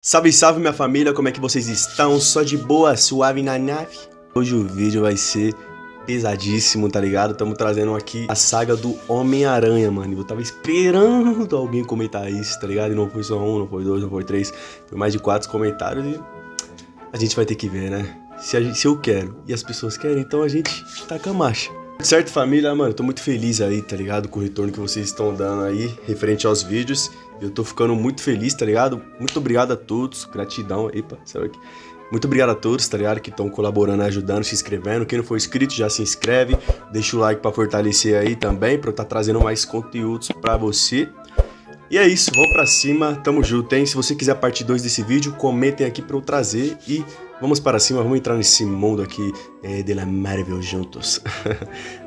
Salve, salve minha família, como é que vocês estão? Só de boa, suave na nave? Hoje o vídeo vai ser pesadíssimo, tá ligado? Estamos trazendo aqui a saga do Homem-Aranha, mano. Eu tava esperando alguém comentar isso, tá ligado? E não foi só um, não foi dois, não foi três. Foi mais de 4 comentários e a gente vai ter que ver, né? Se eu quero e as pessoas querem, então a gente taca a marcha. Certo, família? Mano, eu tô muito feliz aí, tá ligado? Com o retorno que vocês estão dando aí, referente aos vídeos. Eu tô ficando muito feliz, tá ligado? Muito obrigado a todos, gratidão. Epa, saiu aqui. Muito obrigado a todos, tá ligado? Que estão colaborando, ajudando, se inscrevendo. Quem não for inscrito, já se inscreve. Deixa o like pra fortalecer aí também, pra eu estar trazendo mais conteúdos pra você. E é isso, vamos pra cima, tamo junto, hein? Se você quiser a parte 2 desse vídeo, comentem aqui pra eu trazer e vamos para cima, vamos entrar nesse mundo aqui de la Marvel juntos.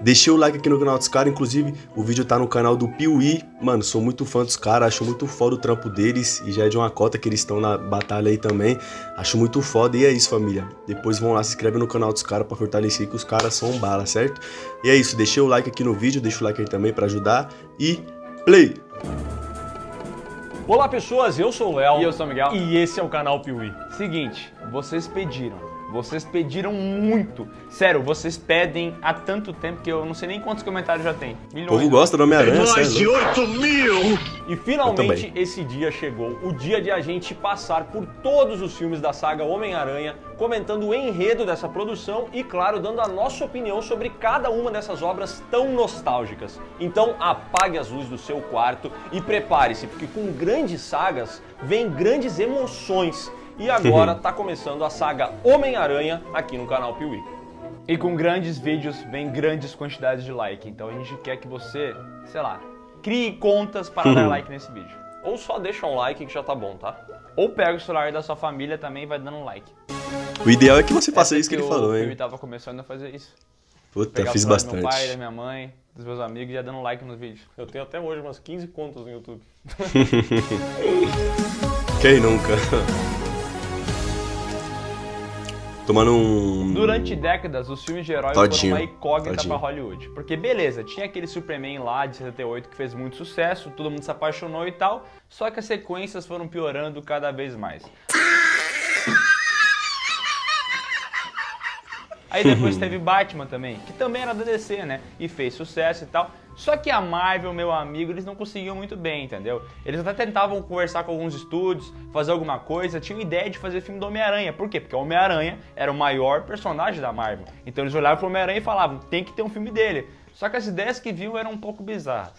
Deixei o like aqui no canal dos caras, inclusive o vídeo tá no canal do Piuí. Mano, sou muito fã dos caras, acho muito foda o trampo deles e já é de uma cota que eles estão na batalha aí também. Acho muito foda e é isso, família. Depois vão lá, se inscreve no canal dos caras pra fortalecer que os caras são bala, certo? E é isso, deixei o like aqui no vídeo, deixa o like aí também pra ajudar e play! Olá pessoas, eu sou o Léo. E eu sou o Miguel. E esse é o canal Piuí. Seguinte, vocês pediram muito. Sério, vocês pedem há tanto tempo que eu não sei nem quantos comentários já tem. O povo gosta do Homem-Aranha, Mais de 8 mil! E finalmente esse dia chegou, o dia de a gente passar por todos os filmes da saga Homem-Aranha, comentando o enredo dessa produção e, claro, dando a nossa opinião sobre cada uma dessas obras tão nostálgicas. Então apague as luzes do seu quarto e prepare-se, porque com grandes sagas vem grandes emoções. E agora tá começando a saga Homem-Aranha aqui no canal Piuí. E com grandes vídeos vem grandes quantidades de like. Então a gente quer que você, sei lá, crie contas para dar like nesse vídeo. Ou só deixa um like que já tá bom, tá? Ou pega o celular da sua família também e vai dando um like. O ideal é que você faça isso que ele falou, O hein? Piuí tava começando a fazer isso. Puta, Pegar fiz o celular do bastante. meu pai, da minha mãe, dos meus amigos e já dando like nos vídeos. Eu tenho até hoje umas 15 contas no YouTube. Quem nunca? Tomando um... Durante décadas, os filmes de heróis Todinho. foram uma incógnita Todinho. pra Hollywood. Porque beleza, tinha aquele Superman lá de 78 que fez muito sucesso, todo mundo se apaixonou e tal, só que as sequências foram piorando cada vez mais. Aí depois teve Batman também, que também era da DC, né? E fez sucesso e tal. Só que a Marvel, meu amigo, eles não conseguiam muito bem, entendeu? Eles até tentavam conversar com alguns estúdios, fazer alguma coisa, tinham ideia de fazer filme do Homem-Aranha. Por quê? Porque o Homem-Aranha era o maior personagem da Marvel. Então eles olhavam pro Homem-Aranha e falavam, tem que ter um filme dele. Só que as ideias que viam eram um pouco bizarras.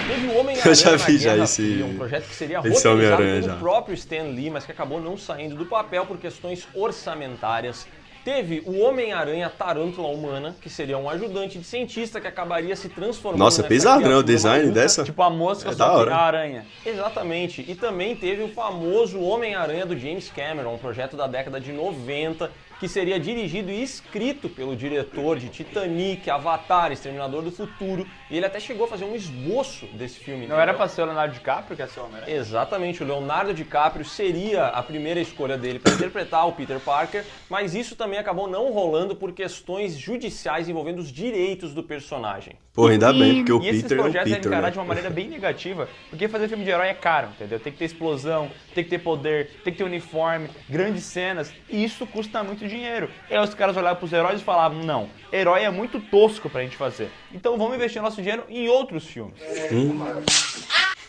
Teve o Homem-Aranha Eu já na vi já Guerra esse- Fria, um projeto que seria esse roteirizado Homem-Aranha pelo já. próprio Stan Lee, mas que acabou não saindo do papel por questões orçamentárias. Teve o Homem-Aranha Tarântula Humana, que seria um ajudante de cientista que acabaria se transformando Nossa, nessa pesado, né? O criatura design maluca. dessa. Tipo a mosca, É da só que hora. a aranha. Exatamente. E também teve o famoso Homem-Aranha do James Cameron, um projeto da década de 90, que seria dirigido e escrito pelo diretor de Titanic, Avatar, Exterminador do Futuro, e ele até chegou a fazer um esboço desse filme. Não era pra ser o Leonardo DiCaprio que ia ser o Homem-Aranha? Exatamente, o Leonardo DiCaprio seria a primeira escolha dele para interpretar o Peter Parker, mas isso também acabou não rolando por questões judiciais envolvendo os direitos do personagem. Pô, ainda bem, porque o E esses Peter é o projetos eram Peter, encarados né? de uma maneira bem negativa, porque fazer filme de herói é caro, entendeu? Tem que ter explosão, tem que ter poder, tem que ter uniforme, grandes cenas, e isso custa muito dinheiro. E aí os caras olhavam pros heróis e falavam, não, herói é muito tosco pra gente fazer, então vamos investir nosso dinheiro em outros filmes.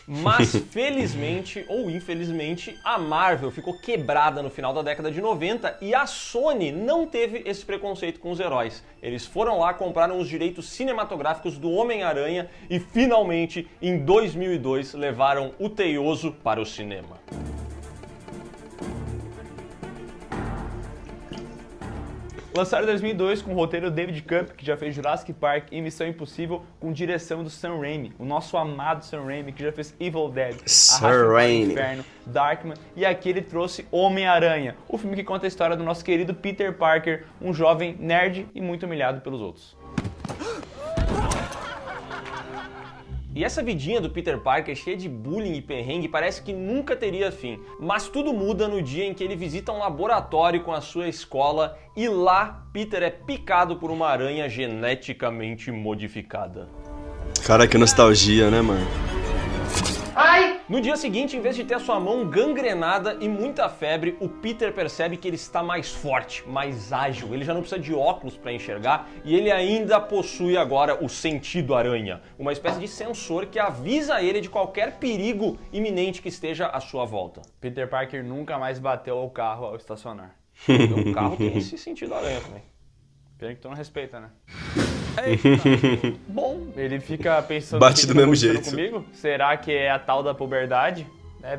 Mas felizmente ou infelizmente a Marvel ficou quebrada no final da década de 90 e a Sony não teve esse preconceito com os heróis. Eles foram lá, compraram os direitos cinematográficos do Homem-Aranha e finalmente em 2002 levaram o Teioso para o cinema. Lançaram em 2002 com o roteiro David Camp, que já fez Jurassic Park e Missão Impossível, com direção do Sam Raimi, o nosso amado Sam Raimi, que já fez Evil Dead, Sam Arrasta para o Raimi. Inferno, Darkman, e aqui ele trouxe Homem-Aranha, o filme que conta a história do nosso querido Peter Parker, um jovem nerd e muito humilhado pelos outros. E essa vidinha do Peter Parker cheia de bullying e perrengue parece que nunca teria fim. Mas tudo muda no dia em que ele visita um laboratório com a sua escola e lá Peter é picado por uma aranha geneticamente modificada. Cara, que nostalgia, né, mano? No dia seguinte, em vez de ter a sua mão gangrenada e muita febre, o Peter percebe que ele está mais forte, mais ágil, ele já não precisa de óculos para enxergar e ele ainda possui agora o sentido aranha, uma espécie de sensor que avisa ele de qualquer perigo iminente que esteja à sua volta. Peter Parker nunca mais bateu o carro ao estacionar. O carro tem esse sentido aranha também. Pena que tu não respeita, né? Bom, ele fica pensando... Bate o que do tá mesmo acontecendo jeito. comigo? Será que é a tal da puberdade?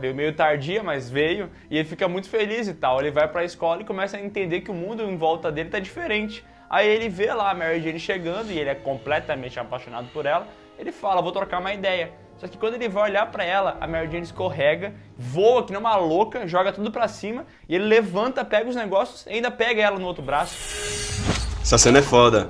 Veio meio tardia, mas veio. E ele fica muito feliz e tal. Ele vai pra escola e começa a entender que o mundo em volta dele tá diferente. Aí ele vê lá a Mary Jane chegando e ele é completamente apaixonado por ela. Ele fala, vou trocar uma ideia. Só que quando ele vai olhar pra ela, a Mary Jane escorrega, voa que nem uma louca, joga tudo pra cima. E ele levanta, pega os negócios e ainda pega ela no outro braço. Essa cena é foda.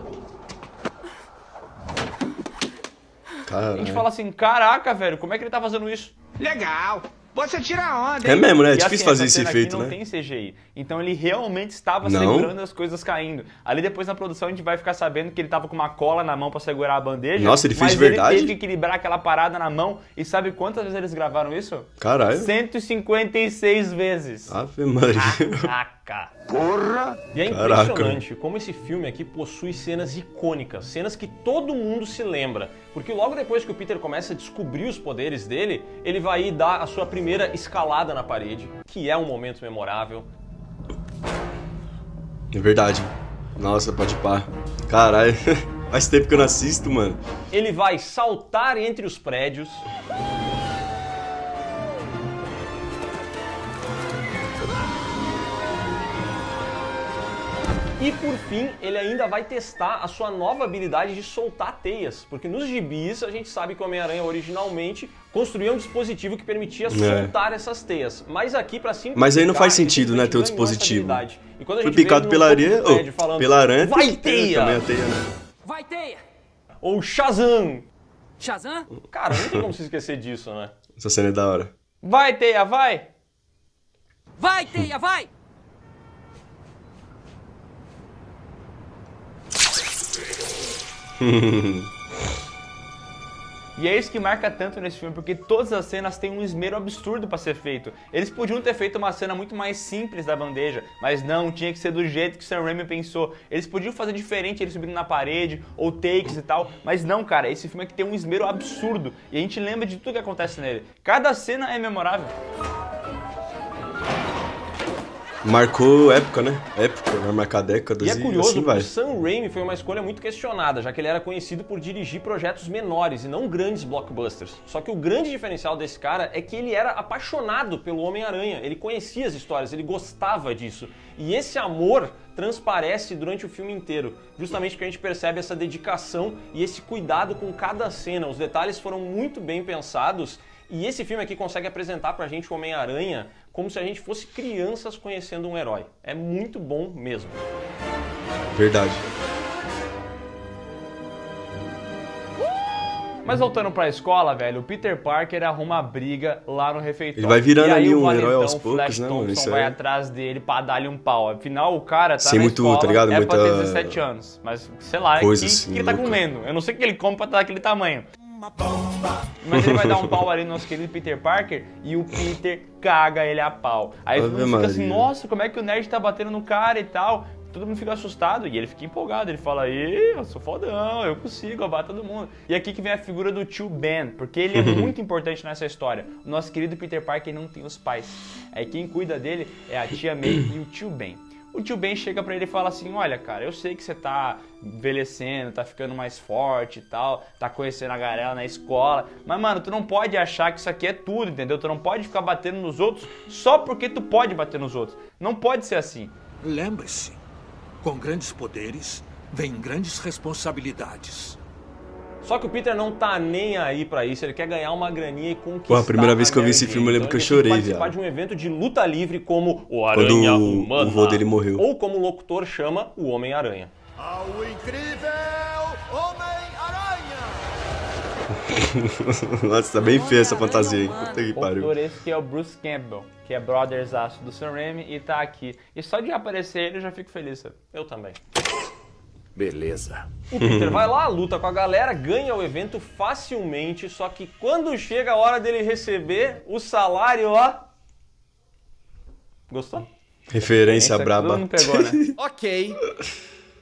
A gente Caralho. fala assim, caraca, velho, como é que ele tá fazendo isso? Legal. Você tira onda, É hein? mesmo, né? É E difícil assim, fazer essa esse cena aqui efeito, não né? tem CGI. Então ele realmente estava Não? segurando as coisas caindo. Ali depois na produção a gente vai ficar sabendo que ele tava com uma cola na mão pra segurar a bandeja. Nossa, ele fez mas de verdade? ele teve que equilibrar aquela parada na mão. E sabe quantas vezes eles gravaram isso? Caralho. 156 vezes. Ave Maria. Caraca. Porra. E é Caraca. impressionante como esse filme aqui possui cenas icônicas, cenas que todo mundo se lembra. Porque logo depois que o Peter começa a descobrir os poderes dele, ele vai ir dar a sua primeira escalada na parede, que é um momento memorável. É verdade. Nossa, pode pá. Caralho. Faz tempo que eu não assisto, mano. Ele vai saltar entre os prédios. E por fim, ele ainda vai testar a sua nova habilidade de soltar teias, porque nos gibis a gente sabe que o Homem-Aranha originalmente construiu um dispositivo que permitia soltar essas teias. Mas aqui pra simplificar, Mas aí não faz ele sentido, né, ter o simplesmente ganhou essa dispositivo. habilidade. E quando a Fui gente vê picado ele pela no topo do areia, prédio falando, pela aranha, vai tem que ter teia! também a teia, né? Vai, teia! Ou Shazam! Shazam? Cara, não tem como se esquecer disso, né? Essa cena é da hora. Vai, Teia, vai! Vai, teia, vai! E é isso que marca tanto nesse filme, porque todas as cenas têm um esmero absurdo pra ser feito. Eles podiam ter feito uma cena muito mais simples da bandeja, mas não, tinha que ser do jeito que Sam Raimi pensou. Eles podiam fazer diferente, eles subindo na parede, ou takes e tal, mas não, cara, esse filme aqui tem um esmero absurdo, e a gente lembra de tudo que acontece nele. Cada cena é memorável. Marcou época, né? Época, vai marcar décadas E é curioso assim que vai. o Sam Raimi foi uma escolha muito questionada, já que ele era conhecido por dirigir projetos menores e não grandes blockbusters. Só que o grande diferencial desse cara é que ele era apaixonado pelo Homem-Aranha, ele conhecia as histórias, ele gostava disso. E esse amor transparece durante o filme inteiro, justamente porque a gente percebe essa dedicação e esse cuidado com cada cena. Os detalhes foram muito bem pensados e esse filme aqui consegue apresentar pra gente o Homem-Aranha como se a gente fosse crianças conhecendo um herói. É muito bom mesmo. Verdade. Mas voltando pra escola, velho, o Peter Parker arruma briga lá no refeitório. Ele vai virando e aí ali o um herói valentão aos poucos, Flash né, mano? Thompson Isso vai é- atrás dele pra dar-lhe um pau. Afinal, o cara tá Sem na muito, escola, tá ligado? é pra ter Muita 17 anos. Mas, sei lá, coisa o que, assim, que ele tá louca. comendo? Eu não sei o que ele come pra estar daquele tamanho. Mas ele vai dar um pau ali no nosso querido Peter Parker e o Peter caga ele a pau. Aí todo Ave mundo fica assim, Maria. nossa, como é que o nerd tá batendo no cara e tal. Todo mundo fica assustado e ele fica empolgado. Ele fala, eu sou fodão, eu consigo, eu bato todo mundo. E aqui que vem a figura do tio Ben, porque ele é muito importante nessa história. O nosso querido Peter Parker não tem os pais. Aí quem cuida dele é a tia May e o tio Ben. O tio Ben chega pra ele e fala assim, olha, cara, eu sei que você tá envelhecendo, tá ficando mais forte e tal, tá conhecendo a galera na escola, mas, mano, tu não pode achar que isso aqui é tudo, entendeu? Tu não pode ficar batendo nos outros só porque tu pode bater nos outros. Não pode ser assim. Lembre-se, com grandes poderes, vem grandes responsabilidades. Só que o Peter não tá nem aí pra isso, ele quer ganhar uma graninha e conquistar. Pô, a primeira vez que eu vi Mary esse Jane. filme, eu lembro Então, que eu ele quer chorei, participar viado. de um evento de luta livre como o Quando Aranha o Humana. vô dele morreu. Ou como o locutor chama, o Homem-Aranha. Ao incrível Homem-Aranha! Nossa, tá bem feia essa fantasia aí. Puta que O pariu. autor esse que é o Bruce Campbell, que é brotherzaço do Sam Raimi e tá aqui. E só de aparecer ele eu já fico feliz, sabe? Eu também. Beleza. O Peter vai lá, luta com a galera, ganha o evento facilmente, só que quando chega a hora dele receber o salário, ó... Gostou? Referência Todo braba. mundo pegou, né? Ok.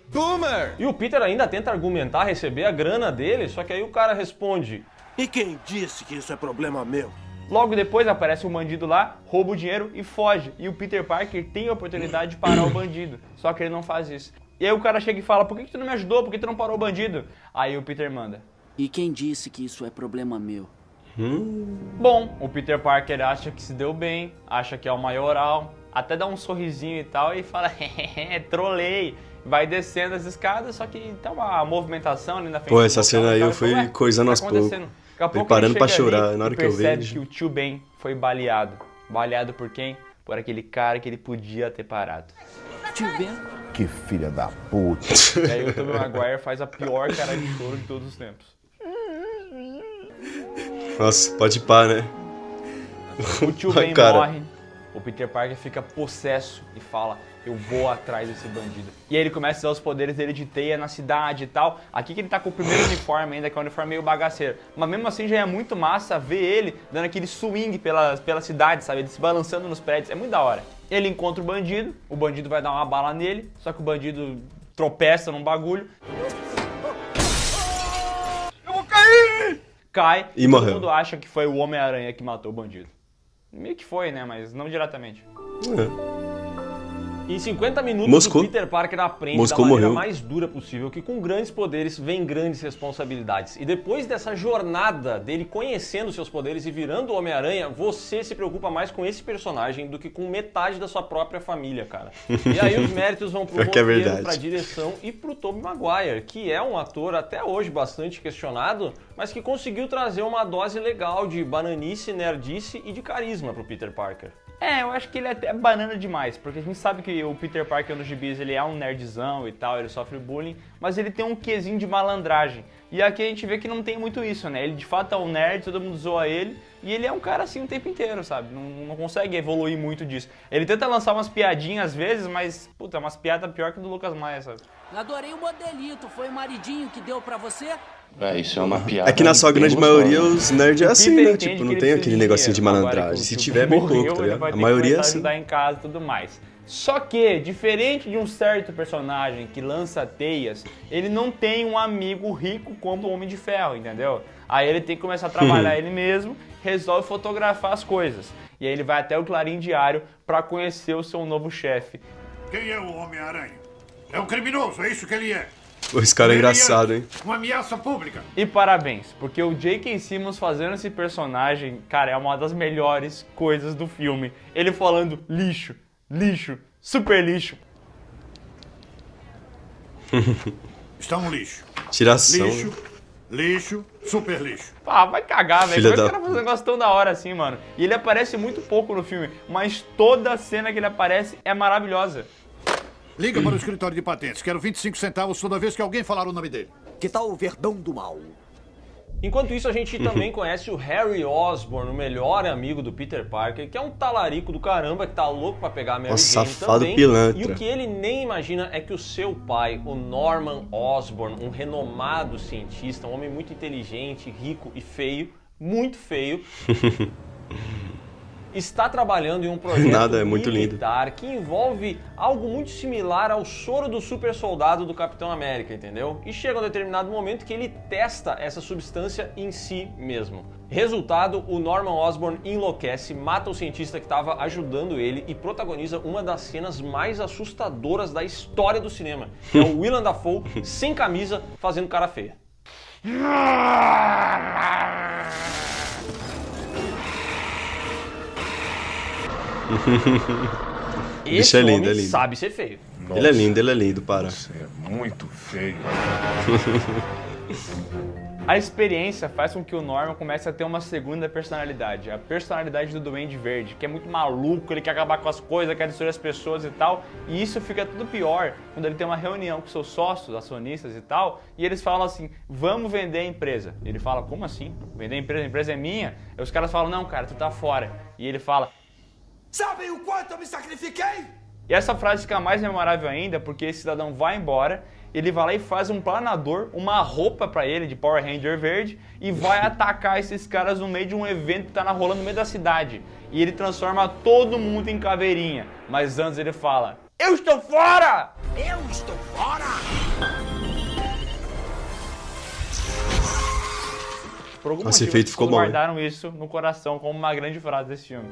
Boomer! E o Peter ainda tenta argumentar receber a grana dele, só que aí o cara responde... E quem disse que isso é problema meu? Logo depois aparece um bandido lá, rouba o dinheiro e foge. E o Peter Parker tem a oportunidade de parar o bandido, só que ele não faz isso. E aí o cara chega e fala, por que tu não me ajudou? Por que tu não parou o bandido? Aí o Peter manda. E quem disse que isso é problema meu? Bom, o Peter Parker acha que se deu bem, acha que é o maioral, até dá um sorrisinho e tal e fala, trolei. Vai descendo as escadas, só que tem uma movimentação ali na frente. Pô, do essa local, cena aí o cara eu fui fala, coisando aos poucos. acontecendo? Daqui a pouco Preparando ele pra chega chorar, ali na hora e que eu percebe vejo. que o tio Ben foi baleado. Baleado por quem? Por aquele cara que ele podia ter parado. Tio Ben? Que filha da puta. E aí o Tobey Maguire faz a pior cara de choro de todos os tempos. Nossa, pode ir pá, né? O tio Ben Cara. morre, o Peter Parker fica possesso e fala, eu vou atrás desse bandido. E aí ele começa a usar os poderes dele de teia na cidade e tal. Aqui que ele tá com o primeiro uniforme ainda, que é um uniforme meio bagaceiro. Mas mesmo assim já é muito massa ver ele dando aquele swing pela cidade, sabe? Ele se balançando nos prédios, é muito da hora. Ele encontra o bandido vai dar uma bala nele, só que o bandido tropeça num bagulho. Eu vou cair! Cai E todo morreu. mundo acha que foi o Homem-Aranha que matou o bandido. Meio que foi, né? Mas não diretamente. Em 50 minutos, Moscou. o Peter Parker aprende Moscou da maneira morreu. mais dura possível que com grandes poderes vem grandes responsabilidades. E depois dessa jornada dele conhecendo seus poderes e virando o Homem-Aranha, você se preocupa mais com esse personagem do que com metade da sua própria família, cara. E aí os méritos vão pro Pior que é roteiro, verdade. pra direção e pro Tobey Maguire, que é um ator até hoje bastante questionado, mas que conseguiu trazer uma dose legal de bananice, nerdice e de carisma pro Peter Parker. É, eu acho que ele é até banana demais, porque a gente sabe que o Peter Parker nos gibis ele é um nerdzão e tal, ele sofre bullying, mas ele tem um quezinho de malandragem. E aqui a gente vê que não tem muito isso, né? Ele de fato é um nerd, todo mundo zoa ele, e ele é um cara assim o tempo inteiro, sabe? Não consegue evoluir muito disso. Ele tenta lançar umas piadinhas às vezes, mas, puta, umas piadas pior que do Lucas Maia, sabe? Adorei o modelito. Foi o maridinho que deu pra você? Isso é uma piada. É que na sua bem grande gostosa. maioria os nerds é assim, Peter né? entende Tipo, que não ele tem precisa aquele negocinho de dinheiro. Agora malandragem. que o Se tio tiver, é bem morreu, pouco, tá ele ligado? vai A ter que maioria é começar a assim. ajudar em casa e tudo mais. Só que, diferente de um certo personagem que lança teias, ele não tem um amigo rico como o Homem de Ferro, entendeu? Aí ele tem que começar a trabalhar ele mesmo, resolve fotografar as coisas. E aí ele vai até o Clarim Diário para conhecer o seu novo chefe. Quem é o Homem-Aranha? É um criminoso, é isso que ele é. Pô, esse cara é engraçado, hein? Uma ameaça pública. E parabéns, porque o J.K. Simmons fazendo esse personagem, cara, é uma das melhores coisas do filme. Ele falando lixo, lixo, super lixo. Está um lixo. Tiração. Lixo, lixo, super lixo. Ah, vai cagar, velho. Filha Como é que o da cara faz um negócio tão da hora assim, mano? E ele aparece muito pouco no filme, mas toda cena que ele aparece é maravilhosa. Liga para o escritório de patentes. Quero 25 centavos toda vez que alguém falar o nome dele. Que tal o Verdão do Mal? Enquanto isso, a gente também conhece o Harry Osborn, o melhor amigo do Peter Parker, que é um talarico do caramba, que tá louco pra pegar a Mary Nossa, Jane safado também. pilantra. E o que ele nem imagina é que o seu pai, o Norman Osborn, um renomado cientista, um homem muito inteligente, rico e feio, muito feio, está trabalhando em um projeto Nada, é muito lindo. militar que envolve algo muito similar ao soro do super soldado do Capitão América, entendeu? E chega um determinado momento que ele testa essa substância em si mesmo. Resultado, o Norman Osborn enlouquece, mata o cientista que estava ajudando ele e protagoniza uma das cenas mais assustadoras da história do cinema, que é o Willem Dafoe sem camisa fazendo cara feia. bicho Esse é lindo, homem é lindo. sabe ser feio. Ele é lindo, para. Você é muito feio. A experiência faz com que o Norman comece a ter uma segunda personalidade, a personalidade do Duende Verde, que é muito maluco, ele quer acabar com as coisas, quer destruir as pessoas e tal, e isso fica tudo pior quando ele tem uma reunião com seus sócios, acionistas e tal, e eles falam assim, vamos vender a empresa. Ele fala, como assim? Vender a empresa é minha? E os caras falam, não cara, tu tá fora. E ele fala, Sabem o quanto eu me sacrifiquei? e essa frase fica mais memorável ainda porque esse cidadão vai embora ele vai lá e faz um planador, uma roupa pra ele de Power Ranger verde e vai atacar esses caras no meio de um evento que tá rolando no meio da cidade. E ele transforma todo mundo em caveirinha. Mas antes ele fala: eu estou fora! Eu estou fora! Por algum Esse motivo, efeito as ficou pessoas bom, guardaram isso no coração como uma grande frase desse filme.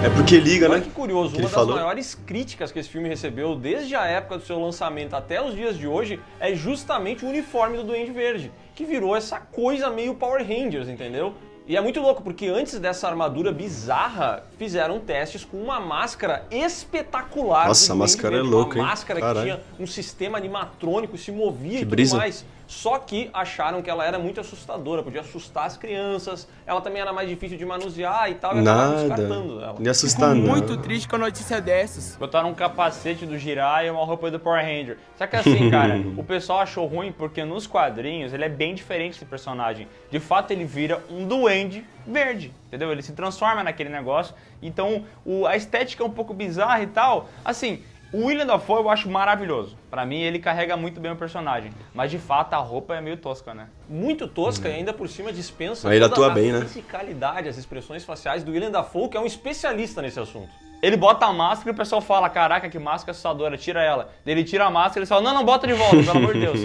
É porque liga, Olha né? que curioso, Que ele uma das falou. maiores críticas que esse filme recebeu desde a época do seu lançamento até os dias de hoje é justamente o uniforme do Duende Verde, que virou essa coisa meio Power Rangers, entendeu? E é muito louco, porque antes dessa armadura bizarra, fizeram testes com uma máscara espetacular. Nossa, do a Duende máscara é Verde, louca, hein? Uma máscara Caralho. que tinha um sistema animatrônico, se movia Que e tudo brisa. mais. Só que acharam que ela era muito assustadora, podia assustar as crianças, ela também era mais difícil de manusear e tal, e acabaram Nada. descartando ela. Não ia assustar, não. Muito triste com a notícia dessas. Botaram um capacete do Jiraiya e uma roupa do Power Ranger. Só que assim, cara, o pessoal achou ruim porque nos quadrinhos ele é bem diferente desse personagem. De fato, ele vira um duende verde, entendeu? Ele se transforma naquele negócio. Então, a estética é um pouco bizarra e tal. Assim, o Willem Dafoe eu acho maravilhoso. Pra mim, ele carrega muito bem o personagem. Mas, de fato, a roupa é meio tosca, né? Muito tosca e ainda por cima dispensa Mas ele toda atua bem, né? fisicalidade, as expressões faciais do Willem Dafoe, que é um especialista nesse assunto. Ele bota a máscara e o pessoal fala: caraca, que máscara assustadora, tira ela. Daí ele tira a máscara e ele fala: não, bota de volta, pelo amor de Deus.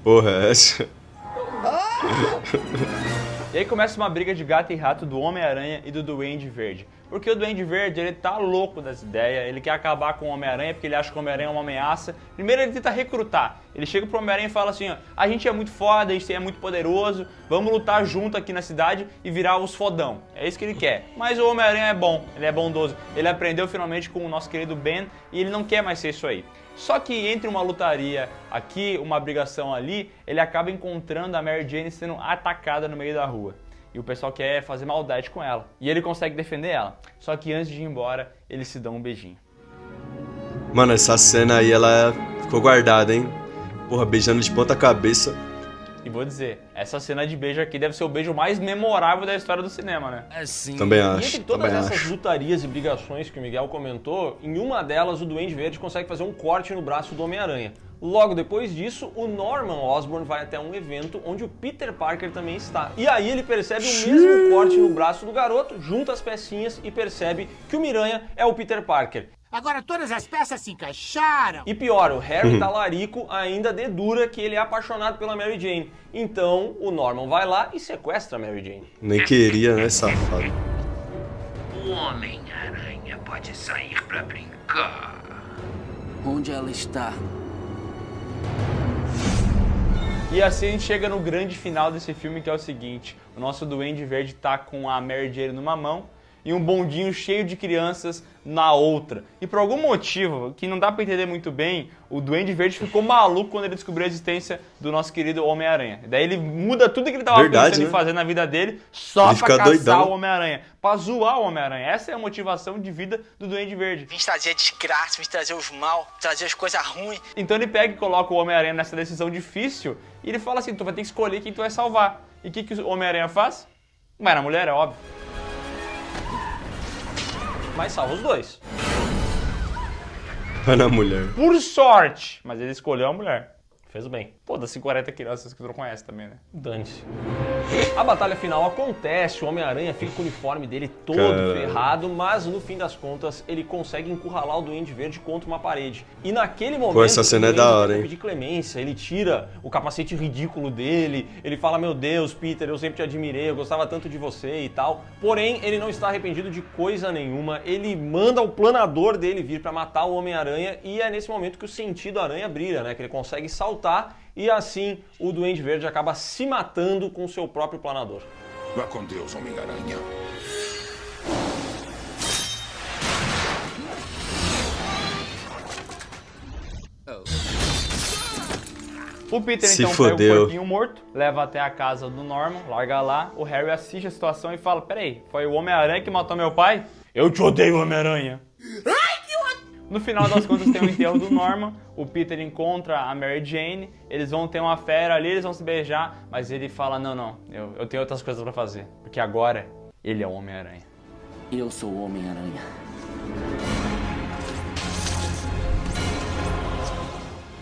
Porra, é essa? E aí começa uma briga de gato e rato do Homem-Aranha e do Duende Verde. Porque o Duende Verde, ele tá louco das ideias, ele quer acabar com o Homem-Aranha porque ele acha que o Homem-Aranha é uma ameaça. Primeiro ele tenta recrutar. Ele chega pro Homem-Aranha e fala assim: ó, a gente é muito foda, a gente é muito poderoso, vamos lutar junto aqui na cidade e virar os fodão. É isso que ele quer. Mas o Homem-Aranha é bom, ele é bondoso. Ele aprendeu finalmente com o nosso querido Ben e ele não quer mais ser isso aí. Só que entre uma lutaria aqui, uma brigação ali, ele acaba encontrando a Mary Jane sendo atacada no meio da rua. E o pessoal quer fazer maldade com ela. E ele consegue defender ela. Só que antes de ir embora, eles se dão um beijinho. Mano, essa cena aí, ela ficou guardada, hein? Porra, beijando de ponta cabeça. E vou dizer, essa cena de beijo aqui deve ser o beijo mais memorável da história do cinema, né? Também E acho, entre todas também essas acho. lutarias e brigações que o Miguel comentou, em uma delas o Duende Verde consegue fazer um corte no braço do Homem-Aranha. Logo depois disso, o Norman Osborn vai até um evento onde o Peter Parker também está. E aí ele percebe o mesmo corte no braço do garoto, junta as pecinhas e percebe que o Miranha é o Peter Parker. Agora todas as peças se encaixaram. E pior, o Harry Talarico ainda dedura que ele é apaixonado pela Mary Jane. Então o Norman vai lá e sequestra a Mary Jane. Nem queria, né, safado? O Homem-Aranha pode sair pra brincar. Onde ela está? E assim a gente chega no grande final desse filme, que é o seguinte: o nosso Duende Verde tá com a Mary Jane numa mão e um bondinho cheio de crianças na outra. E por algum motivo, que não dá pra entender muito bem, o Duende Verde ficou maluco quando ele descobriu a existência do nosso querido Homem-Aranha. Daí ele muda tudo que ele tava pensando em fazer na vida dele só Ele pra fica caçar doidão. o Homem-Aranha, pra zoar o Homem-Aranha. Essa é a motivação de vida do Duende Verde. Vim trazer desgraça, vim trazer os mal, trazer as coisas ruins. Então ele pega e coloca o Homem-Aranha nessa decisão difícil e ele fala assim: tu vai ter que escolher quem tu vai salvar. E o que o Homem-Aranha faz? Vai na mulher, é óbvio. Mas salva os dois. Vai na mulher. Por sorte! Mas ele escolheu a mulher. Fez bem. Pô, das 40 crianças que tu não conhece também, né? Dane-se. A batalha final acontece, o Homem-Aranha fica com o uniforme dele todo Caralho. ferrado, mas no fim das contas ele consegue encurralar o Duende Verde contra uma parede. E naquele momento Pô, essa cena o é Duende da hora, tenta hein? pedir clemência, ele tira o capacete ridículo dele, ele fala: meu Deus, Peter, eu sempre te admirei, eu gostava tanto de você e tal. Porém, ele não está arrependido de coisa nenhuma, ele manda o planador dele vir pra matar o Homem-Aranha e é nesse momento que o sentido aranha brilha, né? Que ele consegue saltar e assim o Duende Verde acaba se matando com o seu próprio planador. Vá com Deus, Homem-Aranha. O Peter Se então fodeu. pega o corpinho morto, leva até a casa do Norman, larga lá, o Harry assiste a situação e fala: peraí, foi o Homem-Aranha que matou meu pai? Eu te odeio, Homem-Aranha! No final das contas tem o enterro do Norman, o Peter encontra a Mary Jane, eles vão ter uma fera ali, eles vão se beijar, mas ele fala: não, eu tenho outras coisas pra fazer, porque agora ele é o Homem-Aranha. Eu sou o Homem-Aranha.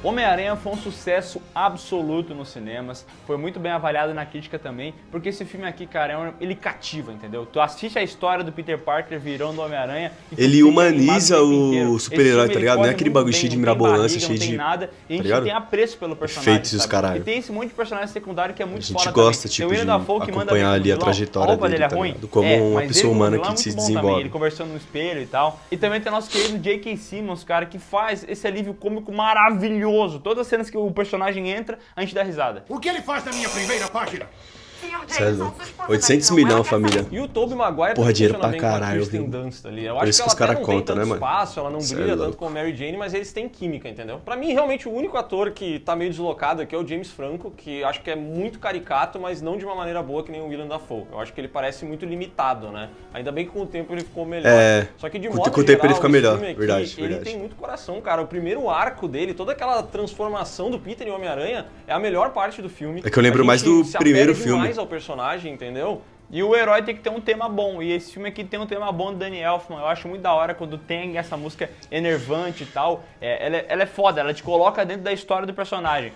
Homem-Aranha foi um sucesso absoluto nos cinemas, foi muito bem avaliado na crítica também, porque esse filme aqui, cara, ele cativa, entendeu? Tu assiste a história do Peter Parker virando Homem-Aranha e ele humaniza o super-herói, tá ligado? Não é aquele bagulho cheio de mirabolância, cheio de... nada, e a gente tem apreço pelo personagem, efeitos e os caralho. E tem esse monte de personagem secundário que é muito foda também. A gente gosta, também. tipo, de acompanhar ali a trajetória dele, tá ligado? Como uma pessoa humana que se desenvolve. Ele conversando no espelho e tal. E também tem nosso querido J.K. Simmons, cara, que faz esse alívio cômico maravilhoso. Todas as cenas que o personagem entra, a gente dá risada. O que ele faz na minha primeira página? Sério, 800 milhões, família. E o Tobey Maguire porra, dinheiro funciona pra bem com a caralho, Kirsten viu? Dunst ali. Eu Por acho isso que que ela os até cara não tem conta, tanto né, mano? espaço, ela não Cê brilha é tanto louco. como a Mary Jane, mas eles têm química, entendeu? Pra mim, realmente, o único ator que tá meio deslocado aqui é o James Franco, que acho que é muito caricato, mas não de uma maneira boa que nem o Willem Dafoe. Eu acho que ele parece muito limitado, né? Ainda bem que com o tempo ele ficou melhor. É, Só que de com modo o tempo ele geral, fica esse melhor, filme aqui, verdade, ele verdade. tem muito coração, cara. O primeiro arco dele, toda aquela transformação do Peter em Homem-Aranha é a melhor parte do filme. É que eu lembro A mais gente do se primeiro apega filme. demais ao personagem, entendeu? E o herói tem que ter um tema bom, e esse filme aqui tem um tema bom do Danny Elfman. Eu acho muito da hora quando tem essa música enervante e tal. Ela é foda, ela te coloca dentro da história do personagem.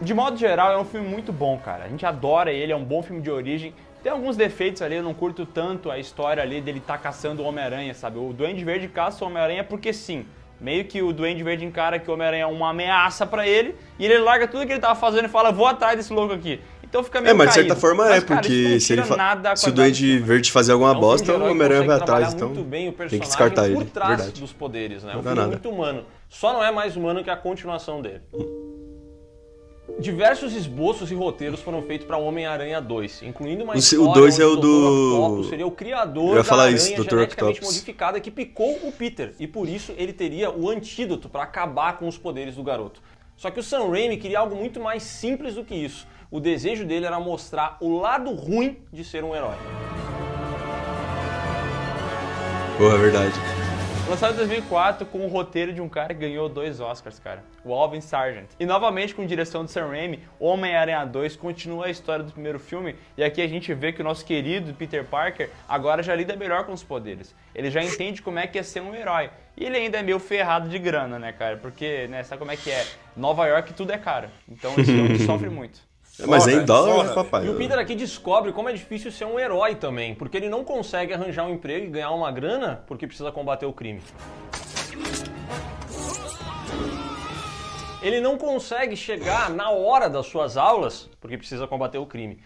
De modo geral, é um filme muito bom, cara. A gente adora ele, é um bom filme de origem. Tem alguns defeitos ali, eu não curto tanto a história ali dele tá caçando o Homem-Aranha, sabe? O Duende Verde caça o Homem-Aranha porque sim. Meio que o Duende Verde encara que o Homem-Aranha é uma ameaça pra ele, e ele larga tudo que ele tava fazendo e fala, vou atrás desse louco aqui. Então fica meio Mas de certa caído. forma Mas, cara, porque isso não se ele tira nada a se o qualidade do Duende filme. Verde fazer alguma É um bosta, filme de o herói que Homem-Aranha vai consegue atrás, trabalhar então muito bem o tem que personagem descartar ele, por trás verdade. dos poderes, né? Não Um dá filme nada. muito humano. Só não é mais humano que a continuação dele. Diversos esboços e roteiros foram feitos para Homem-Aranha 2, incluindo uma história O 2 é o onde do... Dr. Octopus seria o criador Eu ia falar da isso, aranha Dr. geneticamente Octopus. modificada que picou o Peter, e por isso ele teria o antídoto para acabar com os poderes do garoto. Só que o Sam Raimi queria algo muito mais simples do que isso. O desejo dele era mostrar o lado ruim de ser um herói. Porra, é verdade. Lançado em 2004 com o roteiro de um cara que ganhou 2 Oscars, cara. O Alvin Sargent. E novamente com direção de Sam Raimi, Homem-Aranha 2 continua a história do primeiro filme. E aqui a gente vê que o nosso querido Peter Parker agora já lida melhor com os poderes. Ele já entende como é que é ser um herói. E ele ainda é meio ferrado de grana, né, cara? Porque, né, sabe como é que é? Nova York tudo é caro. Então esse homem sofre muito. Mas é em dólar, né, papai? E o Peter aqui descobre como é difícil ser um herói também, porque ele não consegue arranjar um emprego e ganhar uma grana porque precisa combater o crime. Ele não consegue chegar na hora das suas aulas porque precisa combater o crime.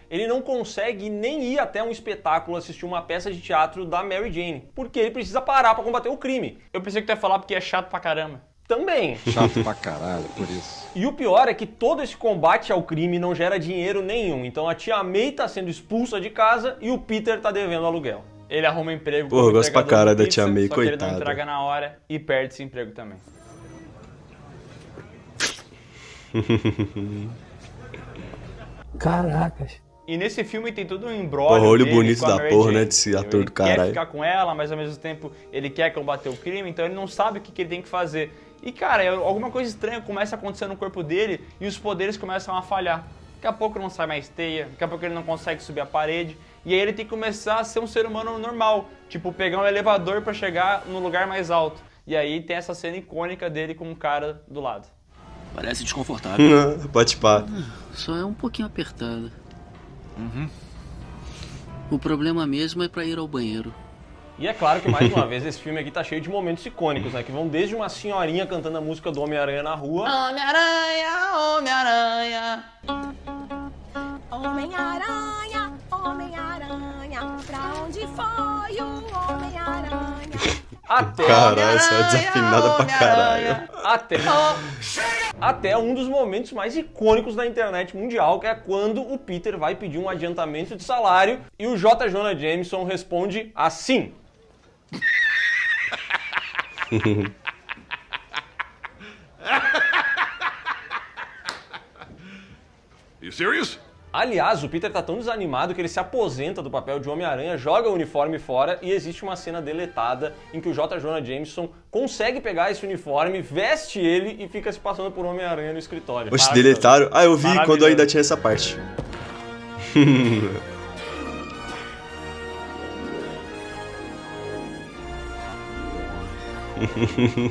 Ele não consegue nem ir até um espetáculo assistir uma peça de teatro da Mary Jane, porque ele precisa parar para combater o crime. Eu pensei que tu ia falar porque é chato pra caramba. Também. Chato pra caralho, por isso. E o pior é que todo esse combate ao crime não gera dinheiro nenhum. Então a tia May tá sendo expulsa de casa e o Peter tá devendo aluguel. Ele arruma emprego Porra, eu gosto pra entregador cara de da tia pizza, May, só que ele coitada. não entrega na hora e perde esse emprego também. Caracas. E nesse filme tem todo um embrólio Porra, olho dele bonito com a da Mary porra, Jane, né, desse entendeu? ator Ele do quer caralho. ficar com ela, mas ao mesmo tempo ele quer combater o crime, então ele não sabe o que ele tem que fazer. E cara, alguma coisa estranha começa a acontecer no corpo dele e os poderes começam a falhar. Daqui a pouco não sai mais teia, daqui a pouco ele não consegue subir a parede, e aí ele tem que começar a ser um ser humano normal, tipo pegar um elevador pra chegar no lugar mais alto. E aí tem essa cena icônica dele com um cara do lado. Parece desconfortável. Pode pá. Só é um pouquinho apertada. O problema mesmo é pra ir ao banheiro. E é claro que, mais uma vez, esse filme aqui tá cheio de momentos icônicos, né? Que vão desde uma senhorinha cantando a música do Homem-Aranha na rua. Homem-Aranha, Homem-Aranha. Homem-Aranha, Homem-Aranha, pra onde foi o Homem-Aranha? Até... Caralho, essa é desafinada pra caralho. Até um dos momentos mais icônicos da internet mundial, que é quando o Peter vai pedir um adiantamento de salário e o J. Jonah Jameson responde assim. You serious? Aliás, o Peter tá tão desanimado que ele se aposenta do papel de Homem-Aranha, joga o uniforme fora e existe uma cena deletada em que o J. Jonah Jameson consegue pegar esse uniforme, veste ele e fica se passando por Homem-Aranha no escritório. Oxe, deletaram? Ah, eu vi quando Maravilhoso. ainda tinha essa parte.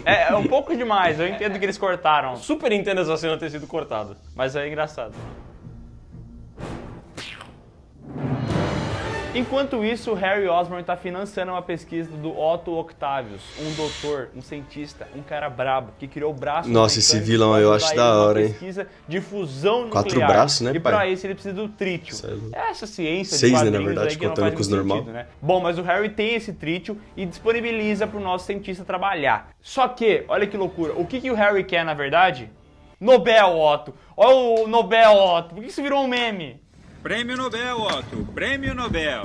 É um pouco demais, eu entendo que eles cortaram. Super entendo essa cena ter sido cortada. Mas é engraçado. Enquanto isso, o Harry Osborn está financiando uma pesquisa do Otto Octavius, um doutor, um cientista, um cara brabo, que criou o braço... Nossa, esse vilão eu acho da hora, hein? Pesquisa de fusão nuclear. 4 braços, né, e pai? pra isso ele precisa do trítio. Essa ciência 6, de né, quadrinhos na verdade, aí que não contando faz com os muito normal. sentido, né? Bom, mas o Harry tem esse trítio e disponibiliza pro nosso cientista trabalhar. Só que, olha que loucura, o que o Harry quer, na verdade? Nobel, Otto! Olha o Nobel, Otto! Por que isso virou um meme? Prêmio Nobel, Otto! Prêmio Nobel!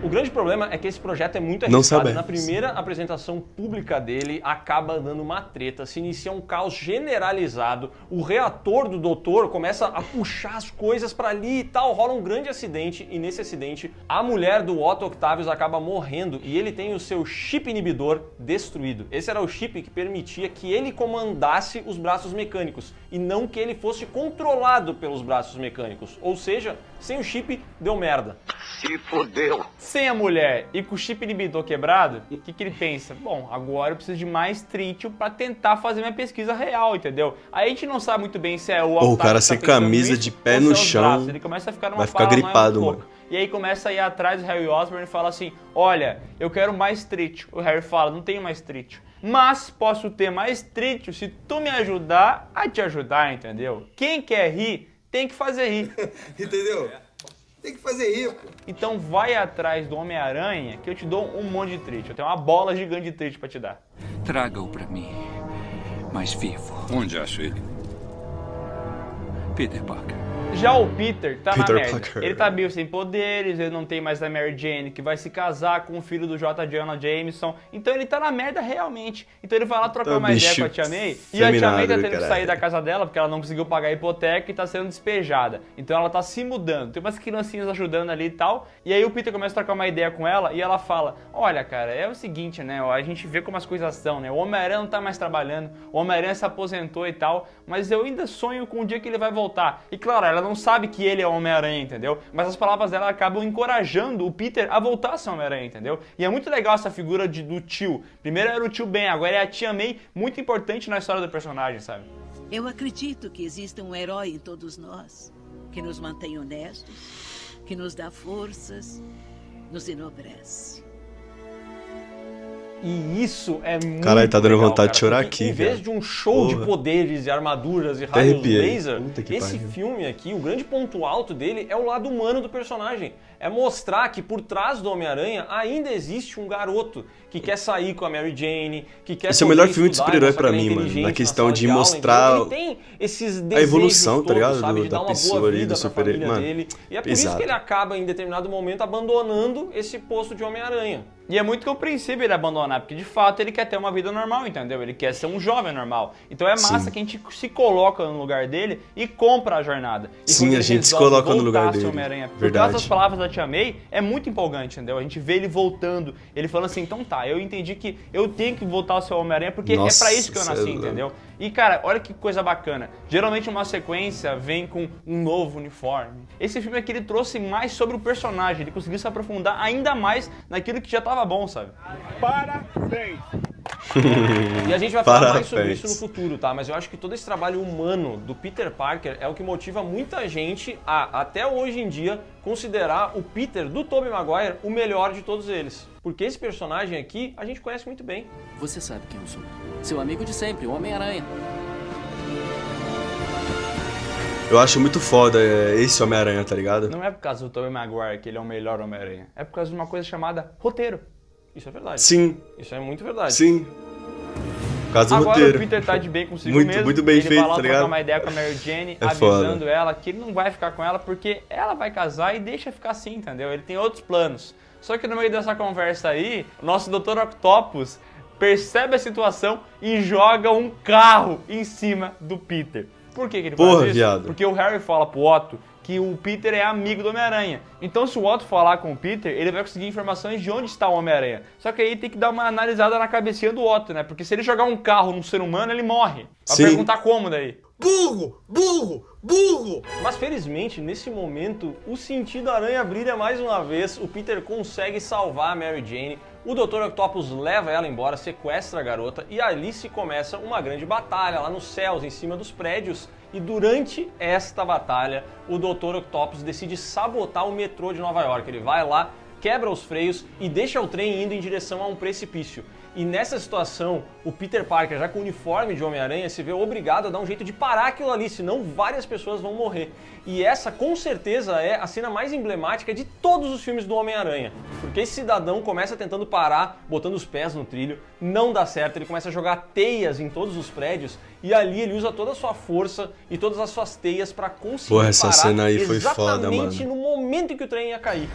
O grande problema é que esse projeto é muito Não arriscado. sabemos. Na primeira apresentação pública dele, acaba dando uma treta, se inicia um caos generalizado, o reator do doutor começa a puxar as coisas pra ali e tal, rola um grande acidente, e nesse acidente, a mulher do Otto Octavius acaba morrendo e ele tem o seu chip inibidor destruído. Esse era o chip que permitia que ele comandasse os braços mecânicos, e não que ele fosse controlado pelos braços mecânicos. Ou seja, sem o chip, deu merda. Se fodeu. Sem a mulher e com o chip inibidor quebrado, o que ele pensa? Bom, agora eu preciso de mais trítio pra tentar fazer minha pesquisa real, entendeu? Aí a gente não sabe muito bem se é o Pô, o cara sem camisa, de pé no chão, ele começa a ficar numa vai ficar paranoia gripado, muito mano. louca. E aí começa a ir atrás do Harry Osborn e fala assim, olha, eu quero mais trítio. O Harry fala, não tenho mais trítio. Mas posso ter mais trítio se tu me ajudar a te ajudar, entendeu? Quem quer rir, tem que fazer rir. Entendeu? Tem que fazer rir, pô. Então vai atrás do Homem-Aranha que eu te dou um monte de trítio. Eu tenho uma bola gigante de trítio pra te dar. Traga-o pra mim, mas vivo. Onde acho ele? Peter Parker. Já o Peter tá Peter na merda. Parker. Ele tá meio sem poderes, ele não tem mais a Mary Jane, que vai se casar com o filho do J. Jonah Jameson. Então ele tá na merda realmente. Então ele vai lá trocar uma ideia com a Tia May. E a Tia May tá tendo que sair da casa dela, porque ela não conseguiu pagar a hipoteca e tá sendo despejada. Então ela tá se mudando. Tem umas criancinhas ajudando ali e tal. E aí o Peter começa a trocar uma ideia com ela e ela fala, olha, cara, é o seguinte, né? A gente vê como as coisas são, né? O Homem-Aranha não tá mais trabalhando, o Homem-Aranha se aposentou e tal, mas eu ainda sonho com o dia que ele vai voltar. E claro, ela não sabe que ele é o Homem-Aranha, entendeu? Mas as palavras dela acabam encorajando o Peter a voltar a ser Homem-Aranha, entendeu? E é muito legal essa figura do tio. Primeiro era o tio Ben, agora é a Tia May, muito importante na história do personagem, sabe? Eu acredito que exista um herói em todos nós, que nos mantém honestos, que nos dá forças, nos enobrece. E isso é muito Caralho, tá dando legal, vontade de cara, chorar porque aqui, em vez velho. de um show Porra. de poderes e armaduras e Até raios arrepiei. laser, Puta que esse pariu. filme aqui, o grande ponto alto dele é o lado humano do personagem. É mostrar que por trás do Homem-Aranha ainda existe um garoto que quer sair com a Mary Jane, que quer Esse é o melhor poder filme de estudar, super-herói mostrar pra que ele é mim, mano. inteligente Na questão sala de aula, mostrar entendeu? Ele tem esses a desejos evolução, tá todos, ligado? sabe, de Da dar uma pessoa boa ali, vida do pra super-herói. família Mano, dele. E é por isso pesado. que ele acaba, em determinado momento, abandonando esse posto de Homem-Aranha. E é muito compreensível ele abandonar, porque de fato ele quer ter uma vida normal, entendeu? Ele quer ser um jovem normal. Então é massa Sim. que a gente se coloca no lugar dele e compra a jornada. E Sim, quando a ele gente se resolve coloca no voltar lugar a ser dele. Homem-Aranha, por Verdade. causa das palavras da Tia May, é muito empolgante, entendeu? A gente vê ele voltando, ele falando assim, então tá, eu entendi que eu tenho que voltar a ser Homem-Aranha porque Nossa, é pra isso que eu cê é nasci, louco. entendeu? E cara, olha que coisa bacana. Geralmente uma sequência vem com um novo uniforme. Esse filme aqui ele trouxe mais sobre o personagem, ele conseguiu se aprofundar ainda mais naquilo que já tava bom, sabe? Parabéns! E a gente vai falar mais sobre Parabéns. isso no futuro, tá? Mas eu acho que todo esse trabalho humano do Peter Parker é o que motiva muita gente a, até hoje em dia, considerar o Peter do Tobey Maguire o melhor de todos eles. Porque esse personagem aqui a gente conhece muito bem. Você sabe quem eu sou. Seu amigo de sempre, o Homem-Aranha. Eu acho muito foda esse Homem-Aranha, tá ligado? Não é por causa do Tobey Maguire que ele é o melhor Homem-Aranha. É por causa de uma coisa chamada roteiro. Isso é verdade. Sim, Isso é muito verdade. sim. Por causa do Agora roteiro. o Peter tá de bem consigo Muito- mesmo. muito bem ele feito, vai lá tá trocar ligado? uma ideia com a Mary Jane, É avisando foda. ela que ele não vai ficar com ela porque ela vai casar e deixa ficar assim, entendeu? Ele tem outros planos. Só que no meio dessa conversa aí, o nosso Dr. Octopus percebe a situação e joga um carro em cima do Peter. Por que ele faz Porra, isso? viado. Porque o Harry fala pro Otto que o Peter é amigo do Homem-Aranha. Então se o Otto falar com o Peter, ele vai conseguir informações de onde está o Homem-Aranha. Só que aí tem que dar uma analisada na cabecinha do Otto, né? Porque se ele jogar um carro num ser humano, ele morre. Vai Sim. perguntar como daí? Burro! Burro! Burro! Mas felizmente, nesse momento, o sentido aranha brilha mais uma vez, o Peter consegue salvar a Mary Jane, o Dr. Octopus leva ela embora, sequestra a garota e ali se começa uma grande batalha lá nos céus, em cima dos prédios. E durante esta batalha, o Dr. Octopus decide sabotar o metrô de Nova York. Ele vai lá, quebra os freios e deixa o trem indo em direção a um precipício. E nessa situação, o Peter Parker, já com o uniforme de Homem-Aranha, se vê obrigado a dar um jeito de parar aquilo ali, senão várias pessoas vão morrer. E essa, com certeza, é a cena mais emblemática de todos os filmes do Homem-Aranha. Porque esse cidadão começa tentando parar, botando os pés no trilho, não dá certo, ele começa a jogar teias em todos os prédios, e ali ele usa toda a sua força e todas as suas teias pra conseguir parar essa cena aí foi foda, exatamente mano. no momento em que o trem ia cair.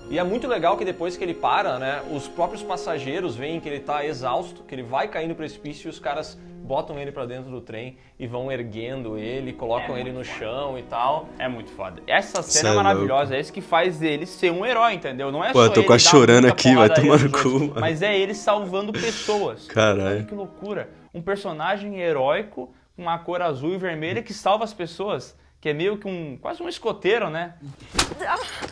E é muito legal que depois que ele para, né, os próprios passageiros veem que ele tá exausto, que ele vai cair no precipício e os caras botam ele pra dentro do trem e vão erguendo ele, colocam ele no chão e tal. É muito foda. Essa cena Cê é é maravilhosa, é isso que faz ele ser um herói, entendeu? Não é Pô, só eu tô ele quase dar chorando muita aqui, vai porradaria tomar no nos cu, outros, mano. mas é ele salvando pessoas. Caralho. Olha que loucura. Um personagem heróico com uma cor azul e vermelha que salva as pessoas. Que é meio que quase um escoteiro, né?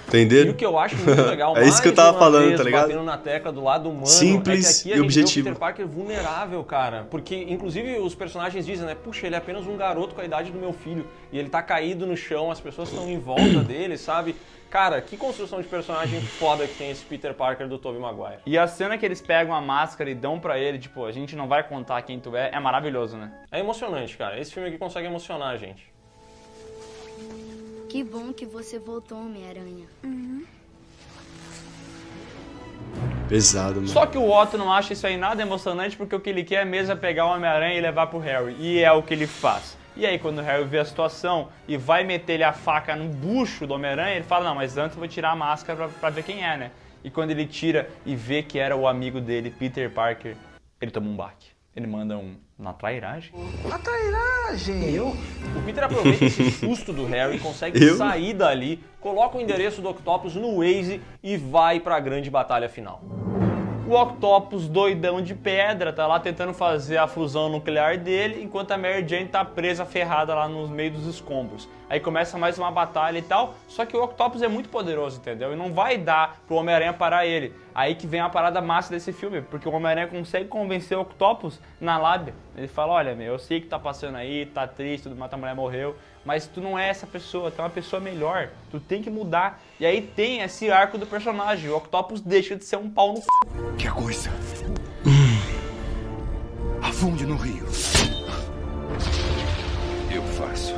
Entenderam? E o que eu acho muito legal, É isso que eu tava falando, vez, tá ligado? batendo na tecla do lado humano, Simples é que aqui e a gente objetivo. vê o Peter Parker vulnerável, cara. Porque, inclusive, os personagens dizem, né? Puxa, ele é apenas um garoto com a idade do meu filho. E ele tá caído no chão, as pessoas estão em volta dele, sabe? Cara, que construção de personagem foda que tem esse Peter Parker do Tobey Maguire. E a cena que eles pegam a máscara e dão pra ele, tipo, a gente não vai contar quem tu é maravilhoso, né? É emocionante, cara. Esse filme aqui consegue emocionar a gente. Que bom que você voltou, Homem-Aranha. Pesado, mano. Só que o Otto não acha isso aí nada emocionante porque o que ele quer mesmo é pegar o Homem-Aranha e levar pro Harry. E é o que ele faz. E aí quando o Harry vê a situação e vai meter ele a faca no bucho do Homem-Aranha, ele fala, não, mas antes eu vou tirar a máscara pra ver quem é, né? E quando ele tira e vê que era o amigo dele, Peter Parker, ele toma um baque. Ele manda na trairagem. Na trairagem! O Peter aproveita esse susto do Harry, consegue sair dali, coloca o endereço do Octopus no Waze e vai pra grande batalha final. O Octopus, doidão de pedra, tá lá tentando fazer a fusão nuclear dele, enquanto a Mary Jane tá presa, ferrada lá no meio dos escombros. Aí começa mais uma batalha e tal, só que o Octopus é muito poderoso, entendeu? E não vai dar pro Homem-Aranha parar ele. Aí que vem a parada massa desse filme, porque o Homem-Aranha consegue convencer o Octopus na lábia. Ele fala, olha, meu, eu sei que tá passando aí, tá triste, tudo mais, tua mulher morreu, mas tu não é essa pessoa, tu é uma pessoa melhor, tu tem que mudar. E aí tem esse arco do personagem, o Octopus deixa de ser um pau no c... Que coisa. Afunde no rio. Eu faço.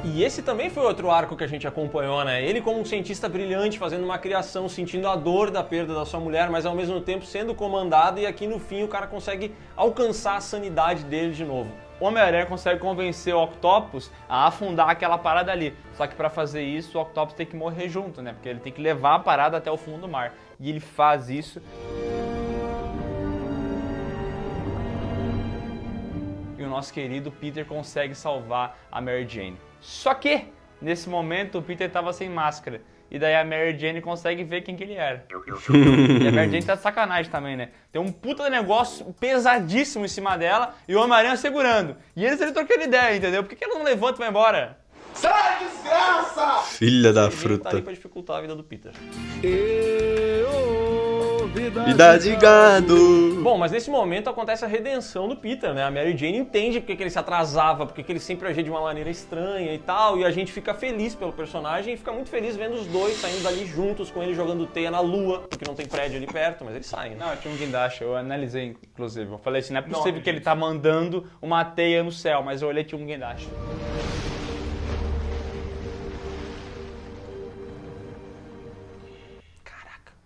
E esse também foi outro arco que a gente acompanhou, né? Ele como um cientista brilhante, fazendo uma criação, sentindo a dor da perda da sua mulher, mas ao mesmo tempo sendo comandado, e aqui no fim o cara consegue alcançar a sanidade dele de novo. O Homem-Aranha consegue convencer o Octopus a afundar aquela parada ali. Só que pra fazer isso, o Octopus tem que morrer junto, né? Porque ele tem que levar a parada até o fundo do mar. E ele faz isso. E o nosso querido Peter consegue salvar a Mary Jane. Só que, nesse momento, o Peter tava sem máscara. E daí a Mary Jane consegue ver quem que ele era. E a Mary Jane tá de sacanagem também, né? Tem um puta negócio pesadíssimo em cima dela e o Homem-Aranha segurando. E eles trocando ideia, entendeu? Por que ela não levanta e vai embora? Sai, desgraça! Filha da Tá fruta. ali pra dificultar a vida do Peter. Vida de gado. Bom, mas nesse momento acontece a redenção do Peter, né? A Mary Jane entende porque que ele se atrasava, porque que ele sempre agia de uma maneira estranha e tal, e a gente fica feliz pelo personagem e fica muito feliz vendo os dois saindo dali juntos, com ele jogando teia na lua, porque não tem prédio ali perto, mas eles saem. Não, tinha um guindaste, eu analisei, inclusive. Eu falei assim, não é possível que ele tá mandando uma teia no céu, mas eu olhei, tinha um guindaste.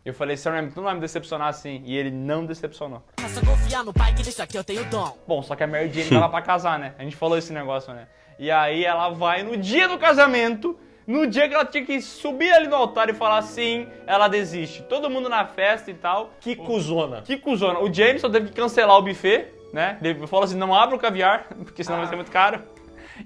Eu falei, Sam Raimi, tu não vai me decepcionar assim. E ele não decepcionou. É só confiar no pai que deixa aqui, eu tenho dom. Bom, só que a Mary Jane tava pra casar, né? A gente falou esse negócio, né? E aí ela vai no dia do casamento, no dia que ela tinha que subir ali no altar e falar sim, ela desiste. Todo mundo na festa e tal. Que cuzona. Que cuzona. O Jameson teve que cancelar o buffet, né? Ele falou assim, não abra o caviar, porque senão vai ser muito caro.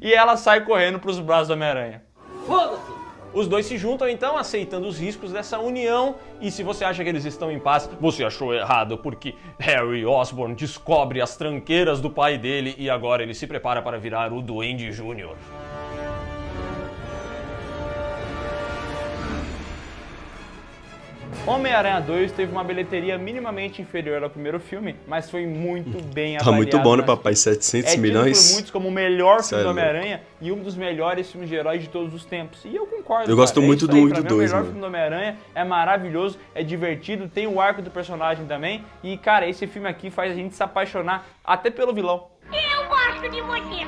E ela sai correndo pros braços do Homem-Aranha. Foda-se! Os dois se juntam então, aceitando os riscos dessa união, e se você acha que eles estão em paz, você achou errado, porque Harry Osborn descobre as tranqueiras do pai dele e agora ele se prepara para virar o Duende Júnior. Homem-Aranha 2 teve uma bilheteria minimamente inferior ao primeiro filme, mas foi muito bem Tá avaliado. muito bom, né, papai? 700 milhões? É tido por muitos como o melhor filme Sério? do Homem-Aranha e um dos melhores filmes de heróis de todos os tempos. E eu concordo, Eu gosto cara. muito É isso do aí, 1 e pra do mim, 2, o melhor mano. filme do Homem-Aranha, é maravilhoso, é divertido, tem o arco do personagem também. E, cara, esse filme aqui faz a gente se apaixonar até pelo vilão. Eu gosto de você.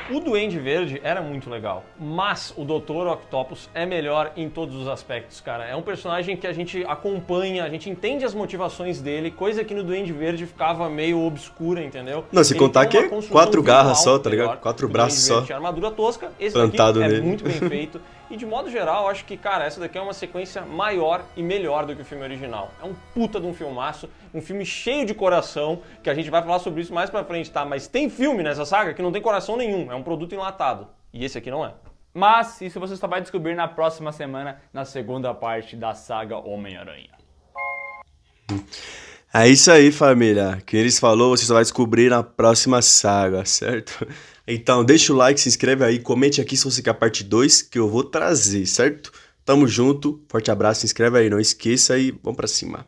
O Duende Verde era muito legal, mas o Dr. Octopus é melhor em todos os aspectos, cara. É um personagem que a gente acompanha, a gente entende as motivações dele, coisa que no Duende Verde ficava meio obscura, entendeu? Não, se Ele contar tem que uma é construção 4 garras visual só, tá ligado? melhor. 4 O braços Duende só. Verde tinha armadura tosca, esse Plantado daqui é nele. muito bem feito. E de modo geral, acho que, cara, essa daqui é uma sequência maior e melhor do que o filme original. É um puta de um filmaço, um filme cheio de coração, que a gente vai falar sobre isso mais pra frente, tá? Mas tem filme nessa saga que não tem coração nenhum, é um produto enlatado. E esse aqui não é. Mas isso você só vai descobrir na próxima semana, na segunda parte da saga Homem-Aranha. É isso aí, família. O que eles falou, você só vai descobrir na próxima saga, certo? Então, deixa o like, se inscreve aí, comente aqui se você quer a parte 2, que eu vou trazer, certo? Tamo junto, forte abraço, se inscreve aí, não esqueça e vamos pra cima.